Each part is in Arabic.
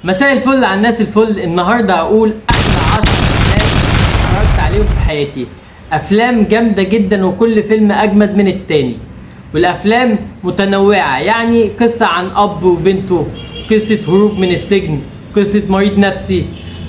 مساء الفل على الناس الفل. النهارده هقول احلى 10 افلام اتفرجت عليهم في حياتي. افلام جامده جدا وكل فيلم اجمد من التاني، والافلام متنوعه، يعني قصه عن اب وبنته، قصه هروب من السجن، قصه مريض نفسي،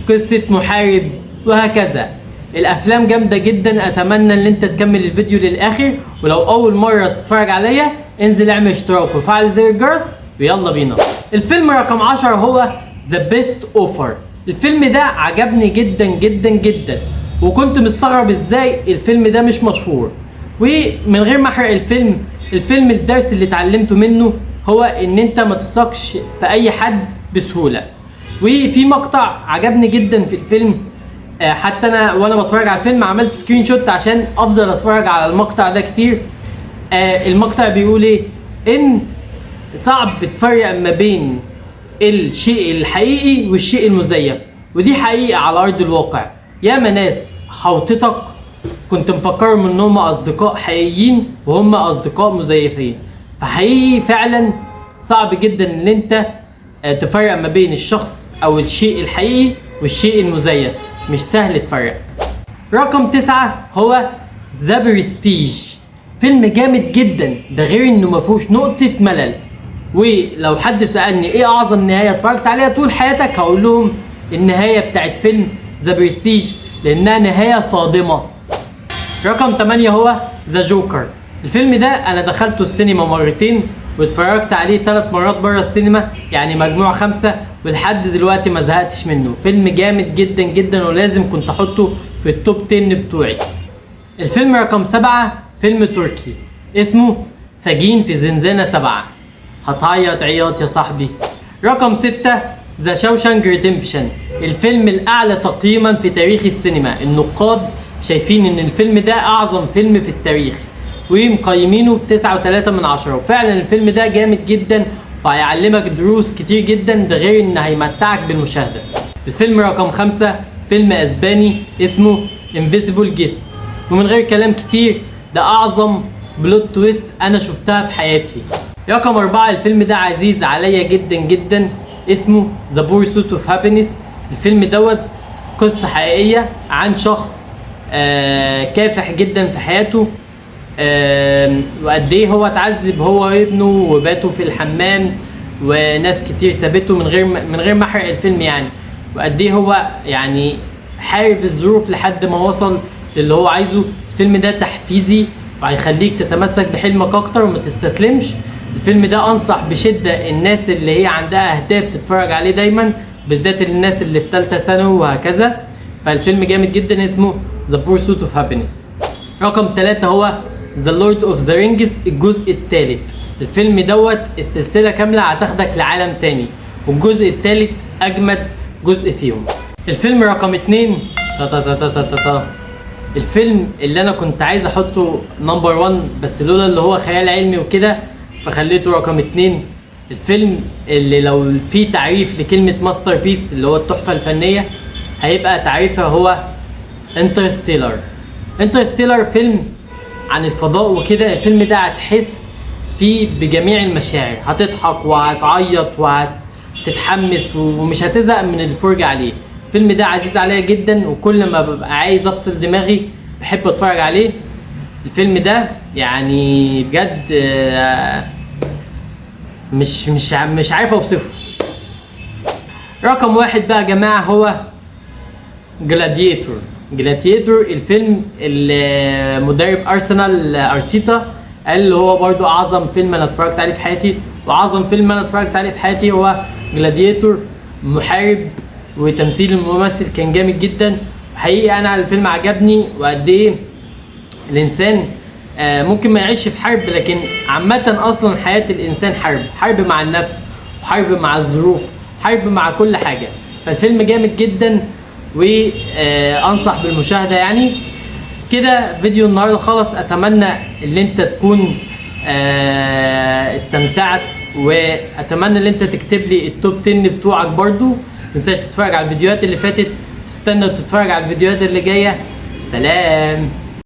قصه محارب، وهكذا. الافلام جامده جدا. اتمنى ان انت تكمل الفيديو للاخر، ولو اول مره تتفرج عليا انزل اعمل اشتراك وفعل زر الجرس ويلا بينا. الفيلم رقم 10 هو ذا بيست اوفر. الفيلم ده عجبني جدا جدا جدا، وكنت مستغرب ازاي الفيلم ده مش مشهور. ومن غير ما احرق الفيلم الدرس اللي اتعلمته منه هو ان انت ما تثقش في اي حد بسهوله. وفي مقطع عجبني جدا في الفيلم، حتى انا وانا بتفرج على الفيلم عملت سكرين شوت عشان افضل اتفرج على المقطع ده كتير. المقطع بيقول ايه؟ ان صعب تفرق ما بين الشيء الحقيقي والشيء المزيف، ودي حقيقة على ارض الواقع. ياما ناس حوطتك كنت مفكرهم ان هم اصدقاء حقيقيين وهم اصدقاء مزيفين. فحقيقي فعلا صعب جدا ان انت تفرق ما بين الشخص او الشيء الحقيقي والشيء المزيف، مش سهل تفرق. رقم 9 هو ذا برستيج. فيلم جامد جدا، ده غير انه مفهوش نقطة ملل. ولو حد سألني ايه اعظم نهاية اتفرجت عليها طول حياتك، هقول لهم النهاية بتاعت فيلم ذا برستيج، لانها نهاية صادمة. رقم 8 هو ذا جوكر. الفيلم ده انا دخلته السينما مرتين واتفرجت عليه 3 مرات بره السينما، يعني مجموع 5، ولحد دلوقتي ما زهقتش منه. فيلم جامد جدا جدا ولازم كنت احطه في التوب 10 بتوعي. الفيلم رقم 7 فيلم تركي اسمه سجين في زنزانة 7، هتعيط عياط يا صاحبي. رقم 6 ذا شاوشانك ريديمبشن. الفيلم الاعلى تقييما في تاريخ السينما. النقاد شايفين ان الفيلم ده اعظم فيلم في التاريخ ومقيمينه ب9.3، وفعلا الفيلم ده جامد جدا وهيعلمك دروس كتير جدا، ده غير ان هيمتعك بالمشاهدة. الفيلم رقم 5 فيلم اسباني اسمه انفيزيبل جيست، ومن غير كلام كتير ده اعظم بلوت تويست انا شفتها في حياتي. رقم 4 الفيلم ده عزيز عليا جدا جدا، اسمه ذا بورسوت اوف هابينس. الفيلم دوت قصة حقيقية عن شخص كافح جدا في حياته، وقد ايه هو اتعذب هو وابنه وباتوا في الحمام وناس كتير سابته، من غير ما احرق الفيلم يعني. وقد ايه هو يعني حارب الظروف لحد ما وصل للي هو عايزه. الفيلم ده تحفيزي وهيخليك تتمسك بحلمك اكتر وما تستسلمش. الفيلم ده انصح بشدة الناس اللي هي عندها اهداف تتفرج عليه دايما، بالذات الناس اللي في ثالثه ثانوي وهكذا. فالفيلم جامد جدا اسمه ذا بورسوت اوف هابينس. رقم 3 هو ذا لورد اوف ذا رينجز الجزء الثالث. الفيلم دوت السلسله كامله هتاخدك لعالم تاني، والجزء الثالث اجمد جزء فيهم. الفيلم رقم 2 الفيلم اللي انا كنت عايز احطه نمبر 1 بس لولا اللي هو خيال علمي وكده فخليته رقم 2. الفيلم اللي لو في تعريف لكلمة ماستر بيس اللي هو التحفة الفنية هيبقى تعريفها هو انترستيلر. انترستيلر فيلم عن الفضاء وكده. الفيلم ده هتحس فيه بجميع المشاعر، هتضحك وهتعيط وهتتحمس ومش هتزهق من الفرجة عليه. الفيلم ده عزيز عليا جدا، وكل ما ببقى عايز افصل دماغي بحب اتفرج عليه. الفيلم ده يعني بجد مش عارف اوصفه. رقم 1 بقى يا جماعه هو جلاديتور. الفيلم اللي مدرب ارسنال ارتيتا قال هو برضو اعظم فيلم انا اتفرجت عليه في حياتي، واعظم فيلم انا اتفرجت عليه في حياتي هو جلاديتور. محارب وتمثيل الممثل كان جامد جدا. حقيقي انا الفيلم عجبني، وقد ايه الانسان ممكن ما يعيش في حرب، لكن عامة اصلا حياة الانسان حرب مع النفس، وحرب مع الظروف، حرب مع كل حاجة. فالفيلم جامد جدا وانصح بالمشاهدة يعني. كده فيديو النهاردة خلص. اتمنى ان انت تكون استمتعت، واتمنى ان انت تكتب لي التوب 10 بتوعك برضو. متنساش تتفرج على الفيديوهات اللي فاتت، تستنى وتتفرج على الفيديوهات اللي جاية. سلام.